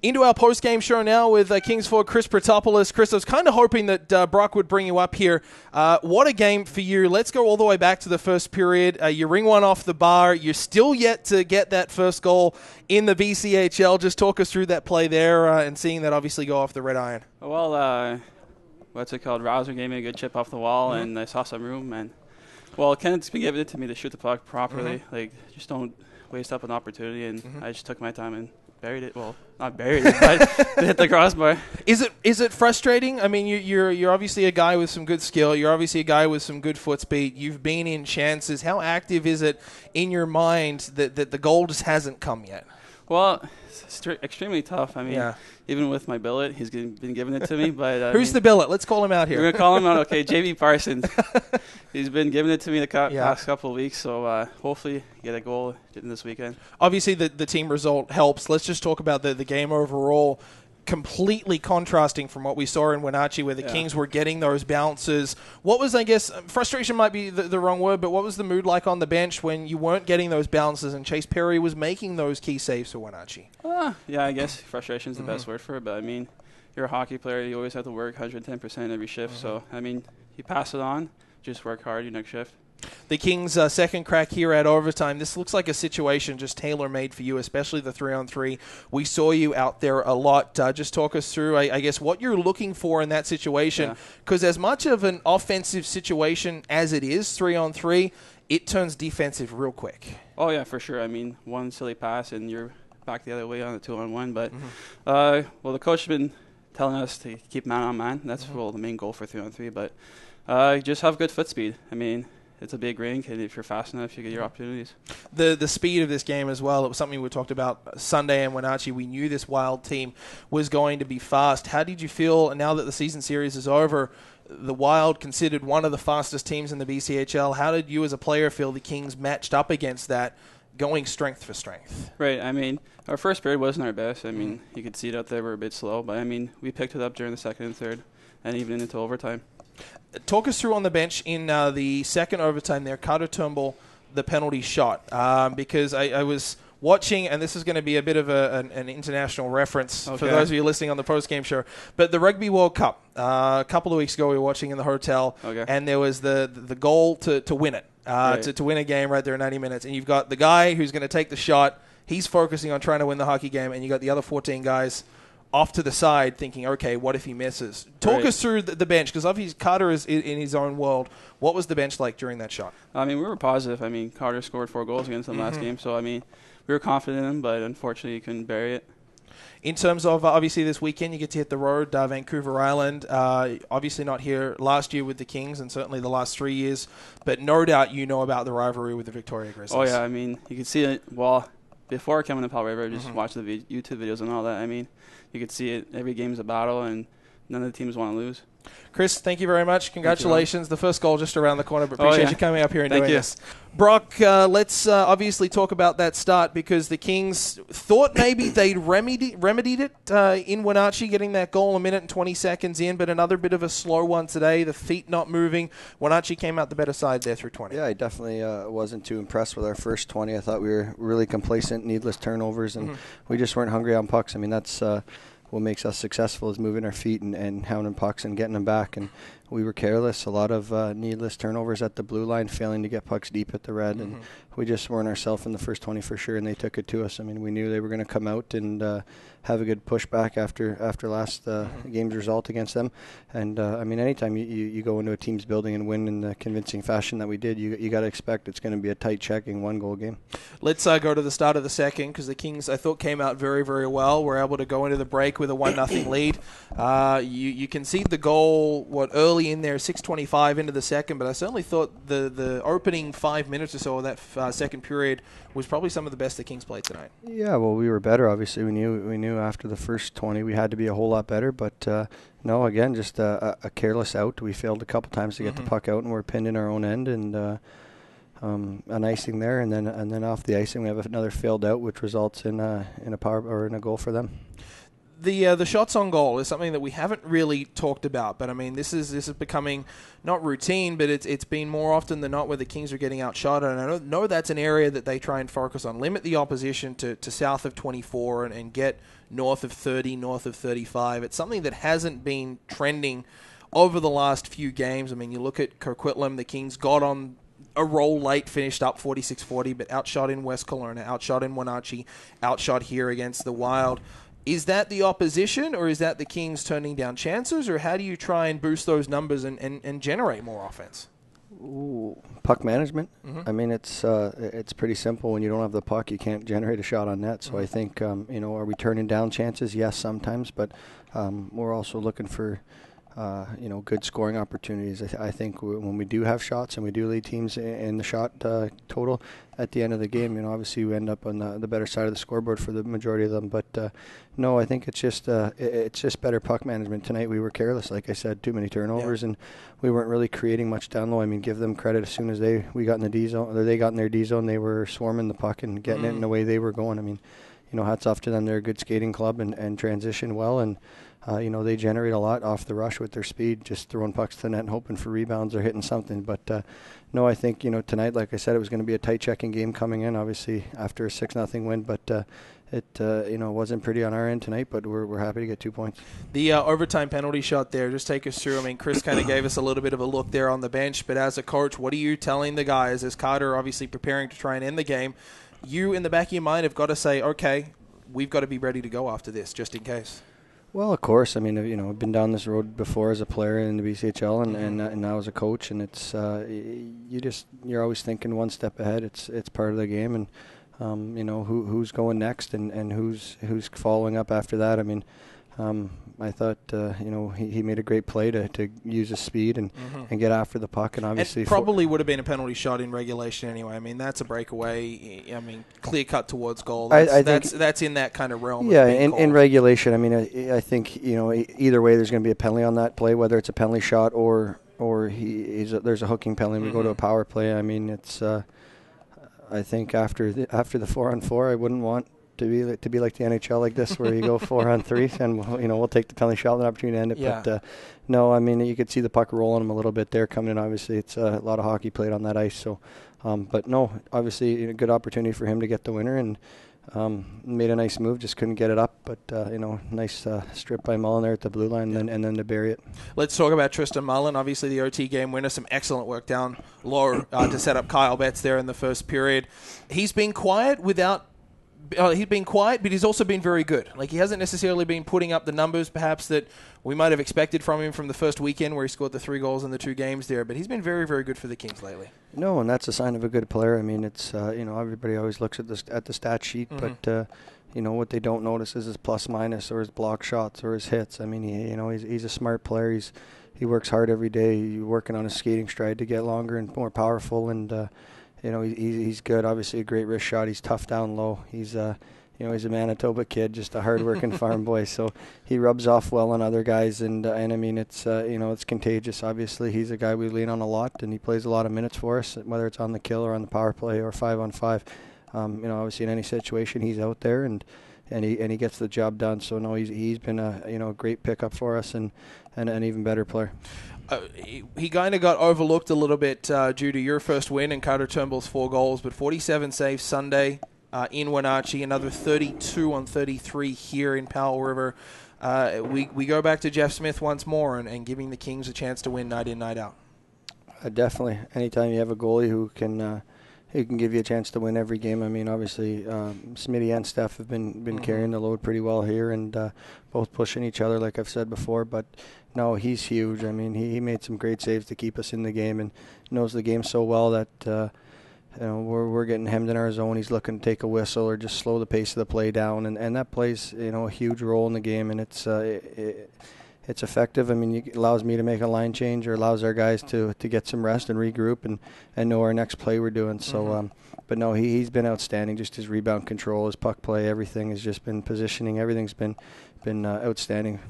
Into our post-game show now with Kings forward Chris Protopoulos. Chris, I was kind of hoping that Brock would bring you up here. What a game for you. Let's go all the way back to the first period. You ring one off the bar. You're still yet to get that first goal in the BCHL. Just talk us through that play there and seeing that obviously go off the red iron. Well, what's it called? Rouser gave me a good chip off the wall, and I saw some room. And well, Kenneth's been giving it to me to shoot the puck properly. Like, just don't waste up an opportunity. And I just took my time and buried it. Well, not buried it, but hit the crossbar. Is it frustrating? I mean, you're obviously a guy with some good skill. You're obviously a guy with some good foot speed. You've been in chances. How active is it in your mind that the goal just hasn't come yet? Well, it's extremely tough. I mean, even with my billet, he's been giving it to me. But who's the billet? Let's call him out here. We're going to call him out. Okay, JB Parsons. He's been giving it to me the past couple of weeks, so hopefully get a goal this weekend. Obviously, the team result helps. Let's just talk about the game overall. Completely contrasting from what we saw in Wenatchee, where the Kings were getting those bounces. What was, I guess, frustration might be the wrong word, but what was the mood like on the bench when you weren't getting those bounces and Chase Perry was making those key saves for Wenatchee? Yeah, I guess frustration is the best word for it, but I mean, you're a hockey player, you always have to work 110% every shift, so I mean, you pass it on, just work hard your next shift. The Kings' second crack here at overtime. This looks like a situation just tailor-made for you, especially the 3-on-3. We saw you out there a lot. Just talk us through, I guess, what you're looking for in that situation. Because as much of an offensive situation as it is, 3-on-3, it turns defensive real quick. Oh, yeah, for sure. I mean, one silly pass and you're back the other way on the 2-on-1. But, well, the coach has been telling us to keep man-on-man. That's the main goal for 3-on-3. But just have good foot speed. I mean, it's a big rink, and if you're fast enough, you get your opportunities. The speed of this game as well, it was something we talked about Sunday in Wenatchee. We knew this Wild team was going to be fast. How did you feel now that the season series is over? The Wild considered one of the fastest teams in the BCHL. How did you as a player feel the Kings matched up against that, going strength for strength? Right. I mean, our first period wasn't our best. I mean, you could see it out there. We're a bit slow. But, I mean, we picked it up during the second and third and even into overtime. Talk us through on the bench in the second overtime there, Carter Turnbull, the penalty shot. Because I was watching, and this is going to be a bit of an international reference for those of you listening on the post-game show, but the Rugby World Cup, a couple of weeks ago we were watching in the hotel, and there was the goal to win it, to win a game right there in 90 minutes. And you've got the guy who's going to take the shot. He's focusing on trying to win the hockey game, and you got the other 14 guys off to the side thinking, okay, what if he misses? Talk us through the bench, because obviously Carter is in his own world. What was the bench like during that shot? I mean, we were positive. I mean, Carter scored 4 goals against them last game, so, I mean, we were confident in him, but unfortunately he couldn't bury it. In terms of, obviously, this weekend, you get to hit the road, Vancouver Island. Obviously not here last year with the Kings and certainly the last 3 years, but no doubt you know about the rivalry with the Victoria Grizzlies. Oh, yeah. I mean, you can see it, well, before coming to Powell River, just watch the YouTube videos and all that. I mean, you could see it. Every game's a battle, and none of the teams want to lose. Chris, thank you very much. Congratulations. The first goal just around the corner, but appreciate you coming up here and doing this. Brock, let's obviously talk about that start, because the Kings thought maybe they'd remedied it in Wenatchee, getting that goal a minute and 20 seconds in, but another bit of a slow one today, the feet not moving. Wenatchee came out the better side there through 20. Yeah, I definitely wasn't too impressed with our first 20. I thought we were really complacent, needless turnovers, and we just weren't hungry on pucks. I mean, that's what makes us successful is moving our feet and hounding pucks and getting them back. And we were careless. A lot of needless turnovers at the blue line, failing to get pucks deep at the red. And we just weren't ourselves in the first 20 for sure, and they took it to us. I mean, we knew they were going to come out and have a good pushback after last game's result against them. And, I mean, anytime you go into a team's building and win in the convincing fashion that we did, you got to expect it's going to be a tight checking one-goal game. Let's go to the start of the second, because the Kings, I thought, came out very, very well. We're able to go into the break with a 1-0 lead. You concede the goal, early in there, 6:25 into the second, but I certainly thought the opening 5 minutes or so of that second period was probably some of the best the Kings played tonight. Yeah, well, we were better, obviously. We knew after the first 20 we had to be a whole lot better, but no, again, just a careless out. We failed a couple times to get the puck out, and we're pinned in our own end, and an icing there, and then off the icing we have another failed out, which results in a power or in a goal for them. The shots on goal is something that we haven't really talked about, but I mean this is becoming not routine, but it's been more often than not where the Kings are getting outshot, and I know that's an area that they try and focus on. Limit the opposition to south of 24 and get north of 30, north of 35. It's something that hasn't been trending over the last few games. I mean, you look at Coquitlam, the Kings got on a roll late, finished up 46-40, but outshot in West Kelowna, outshot in Wenatchee, outshot here against the Wild. Is that the opposition, or is that the Kings turning down chances, or how do you try and boost those numbers and generate more offense? Ooh, puck management. Mm-hmm. I mean, it's pretty simple. When you don't have the puck, you can't generate a shot on net. So I think, are we turning down chances? Yes, sometimes, but we're also looking for good scoring opportunities. I think when we do have shots and we do lead teams in the shot total at the end of the game, obviously we end up on the better side of the scoreboard for the majority of them. But no, I think it's just better puck management. Tonight we were careless, like I said, too many turnovers, and we weren't really creating much down low. I mean, give them credit. As soon as we got in the D zone, or they got in their D zone, they were swarming the puck and getting it in the way they were going. I mean, hats off to them. They're a good skating club and transition well, and they generate a lot off the rush with their speed, just throwing pucks to the net and hoping for rebounds or hitting something. But no, I think tonight, like I said, it was going to be a tight checking game coming in. Obviously, after a 6-0 win, but it wasn't pretty on our end tonight. But we're happy to get 2 points. The overtime penalty shot there. Just take us through. I mean, Chris kind of gave us a little bit of a look there on the bench. But as a coach, what are you telling the guys as Carter obviously preparing to try and end the game? You in the back of your mind have got to say, okay, we've got to be ready to go after this, just in case. Well, of course. I mean, I've been down this road before as a player in the BCHL and now as a coach, and it's you're always thinking one step ahead. It's part of the game, and who's going next and who's following up after that. I mean, I thought he made a great play to use his speed and get after the puck, and obviously it probably would have been a penalty shot in regulation anyway. I mean, that's a breakaway. I mean, clear cut towards goal. That's in that kind of realm. Yeah, in regulation. I mean, I think either way, there's going to be a penalty on that play, whether it's a penalty shot or there's a hooking penalty. We go to a power play. I mean, it's I think after the 4-on-4, I wouldn't want to be like the NHL like this, where you go 4-on-3, and we'll take the penalty shot and opportunity to end it. Yeah. But no, I mean, you could see the puck rolling him a little bit there coming in. Obviously, it's a lot of hockey played on that ice. So, but no, obviously a good opportunity for him to get the winner, and made a nice move. Just couldn't get it up, but nice strip by Mullen there at the blue line, and then to bury it. Let's talk about Tristan Mullen. Obviously, the OT game winner. Some excellent work down low to set up Kyle Betts there in the first period. He's been quiet he's been quiet, but he's also been very good. Like, he hasn't necessarily been putting up the numbers, perhaps, that we might have expected from him from the first weekend where he scored the 3 goals in the 2 games there. But he's been very, very good for the Kings lately. No, and that's a sign of a good player. I mean, it's everybody always looks at the stat sheet, but what they don't notice is his plus minus or his block shots or his hits. I mean, he's a smart player. He works hard every day. He's working on his skating stride to get longer and more powerful, and he's good. Obviously, a great wrist shot. He's tough down low. He's he's a Manitoba kid, just a hard-working farm boy. So he rubs off well on other guys, and I mean, it's it's contagious. Obviously, he's a guy we lean on a lot, and he plays a lot of minutes for us, whether it's on the kill or on the power play or 5-on-5. Obviously, in any situation, he's out there and he gets the job done. So no, he's been a great pickup for us and an even better player. He kind of got overlooked a little bit due to your first win and Carter Turnbull's 4 goals, but 47 saves Sunday in Wenatchee, another 32 on 33 here in Powell River. We go back to Jeff Smith once more and giving the Kings a chance to win night in, night out. Definitely. Anytime you have a goalie who can give you a chance to win every game. I mean, obviously, Smitty and Steph have been carrying the load pretty well here, and both pushing each other, like I've said before. But no, he's huge. I mean, he made some great saves to keep us in the game, and knows the game so well that we're getting hemmed in our zone. He's looking to take a whistle or just slow the pace of the play down, and that plays a huge role in the game, and it's effective. I mean, it allows me to make a line change, or allows our guys to get some rest and regroup and know our next play we're doing. So, but no, he's been outstanding. Just his rebound control, his puck play, everything has just been positioning. Everything's been outstanding.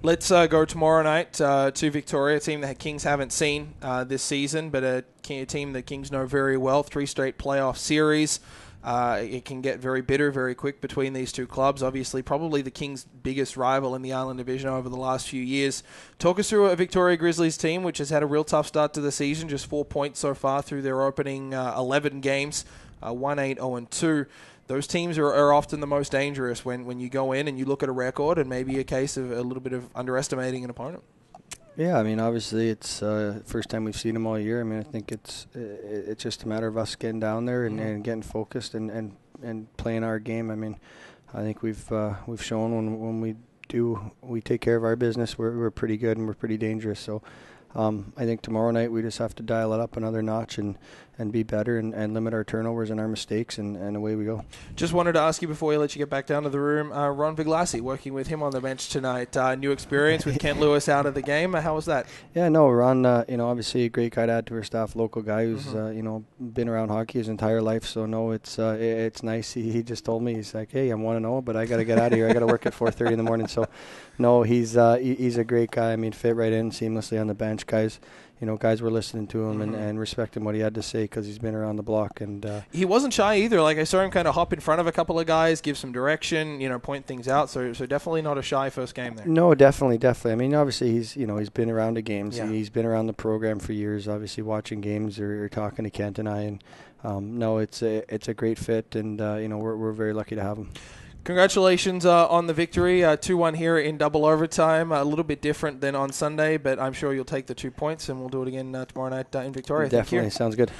Let's go tomorrow night to Victoria, a team that Kings haven't seen this season, but a team that Kings know very well. 3 straight playoff series. It can get very bitter very quick between these two clubs. Obviously, probably the Kings' biggest rival in the Island Division over the last few years. Talk us through a Victoria Grizzlies team which has had a real tough start to the season, just 4 points so far through their opening 11 games, 1-8-0-2. Those teams are often the most dangerous when you go in and you look at a record and maybe a case of a little bit of underestimating an opponent. Yeah, I mean, obviously it's first time we've seen them all year. I mean, I think it's just a matter of us getting down there and getting focused and playing our game. I mean, I think we've shown when we take care of our business, we're pretty good and we're pretty dangerous. So I think tomorrow night we just have to dial it up another notch and be better and limit our turnovers and our mistakes, and away we go. Just wanted to ask you before we let you get back down to the room, Ron Viglassi, working with him on the bench tonight. New experience with Kent Lewis out of the game. How was that? Yeah, no, Ron, obviously a great guy to add to our staff, local guy who's been around hockey his entire life. So no, it's nice. He just told me, he's like, hey, I'm 1-0, but I got to get out of here. I got to work at 4:30 in the morning. So no, he's a great guy. I mean, fit right in seamlessly on the bench. Guys were listening to him and respecting what he had to say because he's been around the block. And he wasn't shy either. Like, I saw him kind of hop in front of a couple of guys, give some direction, point things out. So definitely not a shy first game there. No, definitely. I mean, obviously he's been around the games. Yeah. He's been around the program for years. Obviously watching games or talking to Kent and I. And no, it's a great fit, and we're very lucky to have him. Congratulations on the victory, 2-1 here in double overtime. A little bit different than on Sunday, but I'm sure you'll take the 2 points, and we'll do it again tomorrow night in Victoria. Definitely, sounds good.